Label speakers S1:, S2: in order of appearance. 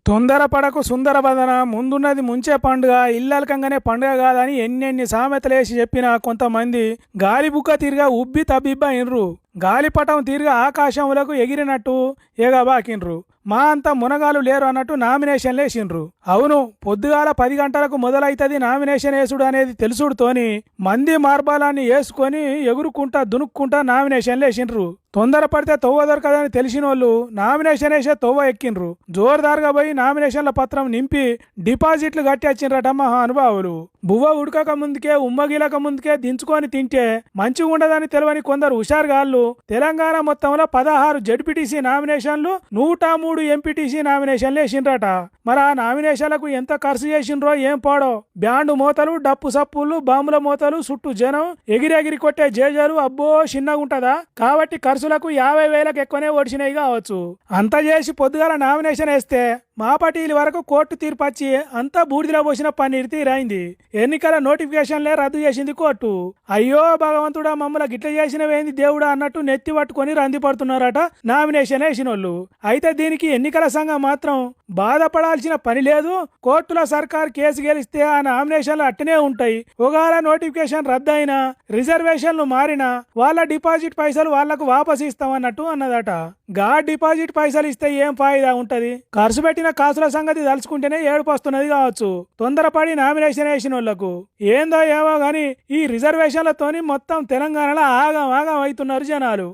S1: తొందరపడకు సుందరబదన, ముందున్నది ముంచే పండుగ, ఇల్లలకంగానే పండుగ కాదని ఎన్నెన్ని సామెతలేసి చెప్పినా కొంతమంది గాలిబుక్క తిరిగా ఉబ్బి తబ్బిబ్బ ఇన్రు. గాలిపటం తిరిగా ఆకాశములకు ఎగిరినట్టు ఎగబాకిండ్రు. మా అంత మునగాలు లేరు అన్నట్టు నామినేషన్లు వేసిండ్రు. అవును, పొద్దుగాల 10 గంటలకు మొదలైతుంది నామినేషన్ వేసుడు అనేది తెలుసుడుతోని మంది మార్బాలాన్ని వేసుకొని ఎగురుకుంటా దునుక్కుంటా నామినేషన్లు వేసిండ్రు. తొందరపడితే తొవ్వ దొరకదని తెలిసినోళ్ళు నామినేషన్ వేసే తొవ్వ ఎక్కిండ్రు. జోరుదారుగా పోయి నామినేషన్ల పత్రం నింపి డిపాజిట్లు కట్టి వచ్చిండ్రట మహానుభావులు. బువ్వ ఉడకక ముందుకే ఉమ్మగిలక ముందుకే దించుకొని తింటే మంచిగా ఉండదని తెలియని కొందరు హుషారుగాళ్ళు తెలంగాణ మొత్తంలో 16 జడ్పీటీసీ నామినేషన్లు, 103 ఎంపీటీసీ నామినేషన్లు వేసిండ్రట. మరి ఆ నామినేషన్లకు ఎంత ఖర్చు చేసిండ్రో ఏం పాడో. బ్యాండు మోతలు, డప్పు సప్పులు, బాంబుల మోతలు, చుట్టూ జనం, ఎగిరెగిరి కొట్టే జేజలు అబ్బో చిన్నగుంటదా. కాబట్టి ఖర్చులకు 50,000కు ఎక్కువనే ఒడిచినాయి కావచ్చు. అంత చేసి పొద్దుగాల నామినేషన్ వేస్తే మాపటీల వరకు కోర్టు తీర్పు వచ్చి అంతా బూడిదలో పోసిన పన్నీరు తీరైంది. ఎన్నికల నోటిఫికేషన్లే రద్దు చేసింది కోర్టు. అయ్యో భగవంతుడా, మమ్మల్ని గిట్ల చేసినవేంది దేవుడా అన్నట్టు నెత్తి పట్టుకొని రంది పడుతున్నారట నామినేషన్ వేసినోళ్ళు. అయితే దీనికి ఎన్నికల సంఘం మాత్రం బాధపడాల్సిన పని లేదు. కోర్టుల సర్కార్ కేసు గెలిస్తే ఆ నామినేషన్లు అట్టనే ఉంటాయి. ఒకవేళ నోటిఫికేషన్ రద్దయినా, రిజర్వేషన్లు మారినా వాళ్ళ డిపాజిట్ పైసలు వాళ్లకు వాపసు ఇస్తామన్నట్టు అన్నదట. గా డిపాజిట్ పైసలు ఇస్తే ఏం ఫాయిదా ఉంటది? ఖర్చు పెట్టిన కాసుల సంగతి తలుచుకుంటేనే ఏడుపు వస్తున్నది కావచ్చు తొందరపడి నామినేషన్ వేసిన వాళ్లకు. ఏందో ఏమో గాని ఈ రిజర్వేషన్లతోని మొత్తం తెలంగాణలో ఆగం ఆగం అవుతున్నారు జనాలు.